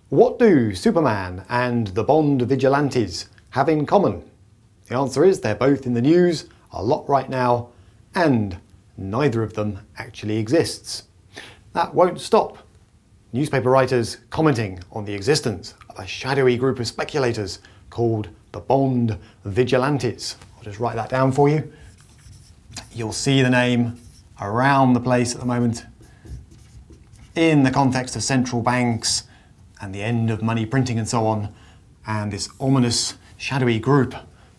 What do Superman and the bond vigilantes have in common? The answer is they're both in the news a lot right now, and neither of them actually exists. That won't stop newspaper writers commenting on the existence of a shadowy group of speculators called the bond vigilantes. I'll just write that down for you. You'll see the name around the place at the moment in the context of central banks and the end of money printing and so on, and this ominous shadowy group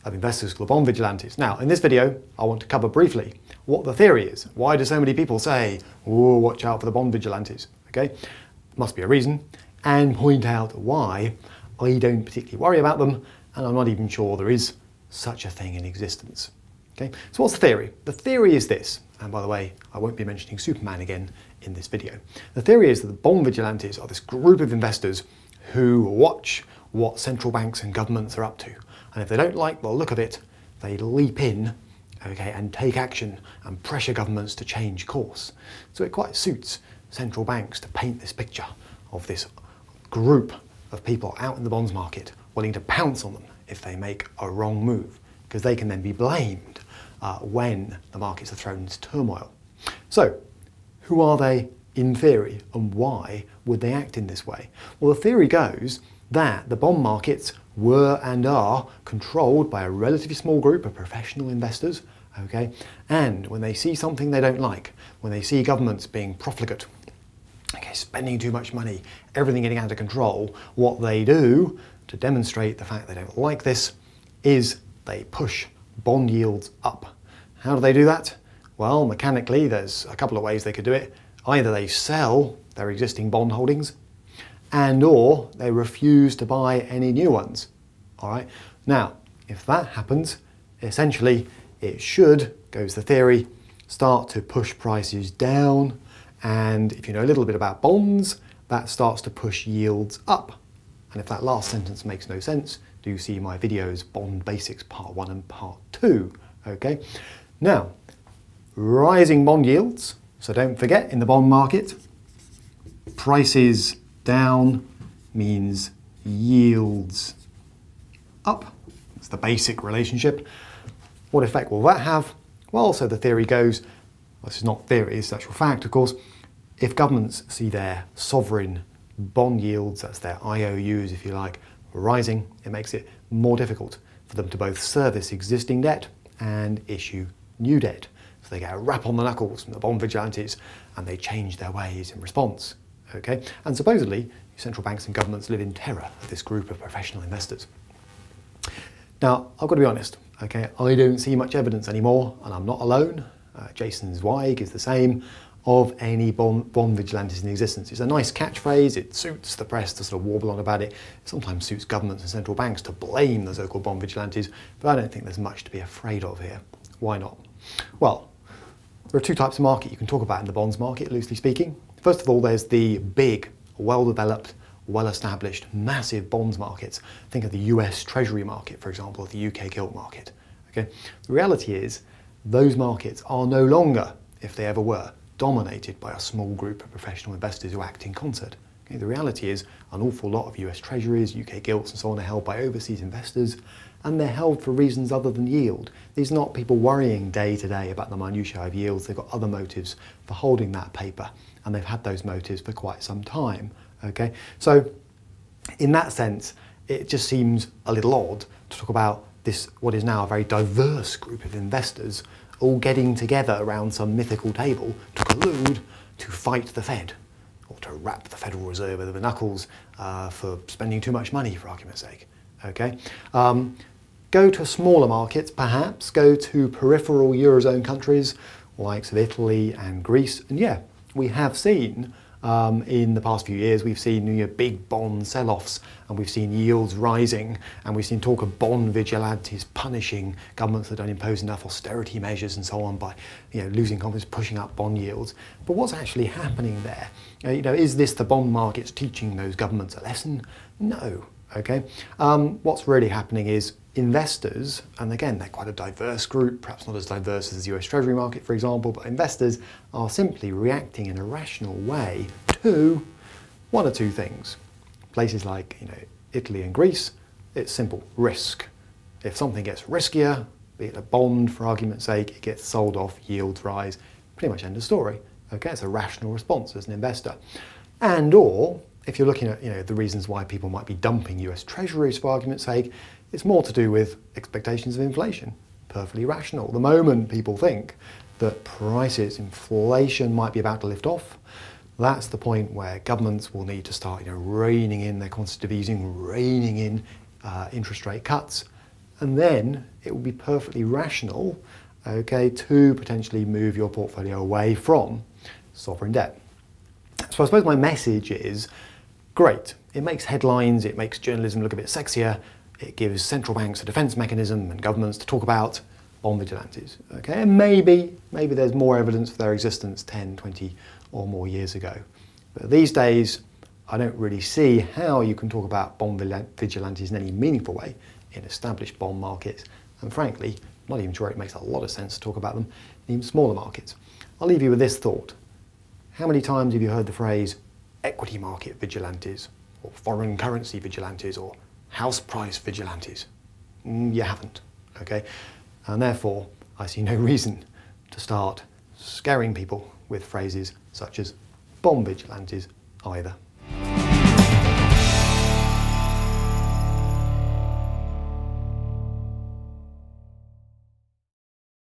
of investors called the bond vigilantes. Now, in this video, I want to cover briefly what the theory is. Why do so many people say, oh, watch out for the bond vigilantes? Okay, must be a reason, and point out why I don't particularly worry about them, and I'm not even sure there is such a thing in existence. Okay, so what's the theory? The theory is this, and by the way, I won't be mentioning Superman again in this video. The theory is that the bond vigilantes are this group of investors who watch what central banks and governments are up to. And if they don't like the look of it, they leap in, okay, and take action and pressure governments to change course. So it quite suits central banks to paint this picture of this group of people out in the bonds market willing to pounce on them if they make a wrong move, because they can then be blamed when the markets are thrown into turmoil. So, who are they in theory, and why would they act in this way? Well, the theory goes that the bond markets were and are controlled by a relatively small group of professional investors, okay? And when they see something they don't like, when they see governments being profligate, okay, spending too much money, everything getting out of control, what they do to demonstrate the fact they don't like this is they push bond yields up. How do they do that? Well, mechanically, there's a couple of ways they could do it. Either they sell their existing bond holdings, and or they refuse to buy any new ones. All right. Now, if that happens, essentially it should, goes the theory, start to push prices down. And if you know a little bit about bonds, that starts to push yields up. And if that last sentence makes no sense, do see my videos, Bond Basics Part 1 and Part 2. Okay. Now, rising bond yields. So don't forget, in the bond market, prices down means yields up. It's the basic relationship. What effect will that have? Well, so the theory goes, well, this is not theory, it's actual fact, of course. If governments see their sovereign bond yields, that's their IOUs, if you like, rising, it makes it more difficult for them to both service existing debt and issue new debt. So they get a rap on the knuckles from the bond vigilantes and they change their ways in response. Okay? And supposedly, central banks and governments live in terror of this group of professional investors. Now, I've got to be honest, okay, I don't see much evidence anymore, and I'm not alone. Jason Zweig is the same, of any bond vigilantes in existence. It's a nice catchphrase, it suits the press to sort of warble on about it. It sometimes suits governments and central banks to blame the so-called bond vigilantes, but I don't think there's much to be afraid of here. Why not? Well, there are two types of market you can talk about in the bonds market, loosely speaking. First of all, there's the big, well-developed, well-established, massive bonds markets. Think of the US Treasury market, for example, or the UK gilt market. Okay? The reality is, those markets are no longer, if they ever were, dominated by a small group of professional investors who act in concert. Okay? The reality is, an awful lot of US Treasuries, UK gilts and so on are held by overseas investors, and they're held for reasons other than yield. These are not people worrying day to day about the minutiae of yields. They've got other motives for holding that paper, and they've had those motives for quite some time. Okay, so in that sense, it just seems a little odd to talk about this, what is now a very diverse group of investors, all getting together around some mythical table to collude to fight the Fed, or to rap the Federal Reserve over the knuckles for spending too much money, for argument's sake. Okay, go to smaller markets, perhaps go to peripheral Eurozone countries, likes of Italy and Greece, and yeah, we have seen in the past few years, we've seen big bond sell-offs, and we've seen yields rising, and we've seen talk of bond vigilantes punishing governments that don't impose enough austerity measures and so on by losing confidence, pushing up bond yields. But what's actually happening there? Is this the bond markets teaching those governments a lesson? No. Okay. What's really happening is investors, and again, they're quite a diverse group, perhaps not as diverse as the US Treasury market, for example, but investors are simply reacting in a rational way to one or two things. Places like Italy and Greece, it's simple, risk. If something gets riskier, be it a bond for argument's sake, it gets sold off, yields rise, pretty much end of story. Okay, it's a rational response as an investor. And or, if you're looking at the reasons why people might be dumping US Treasuries for argument's sake, it's more to do with expectations of inflation. Perfectly rational. The moment people think that prices, inflation might be about to lift off, that's the point where governments will need to start reining in their quantitative easing, reining in interest rate cuts, and then it will be perfectly rational, okay, to potentially move your portfolio away from sovereign debt. So I suppose my message is, great, it makes headlines, it makes journalism look a bit sexier, it gives central banks a defence mechanism and governments to talk about bond vigilantes, okay, and maybe there's more evidence for their existence 10, 20 or more years ago. But these days, I don't really see how you can talk about bond vigilantes in any meaningful way in established bond markets, and frankly, not even sure it makes a lot of sense to talk about them in even smaller markets. I'll leave you with this thought. How many times have you heard the phrase equity market vigilantes, or foreign currency vigilantes, or house price vigilantes? You haven't, okay? And therefore, I see no reason to start scaring people with phrases such as bond vigilantes either.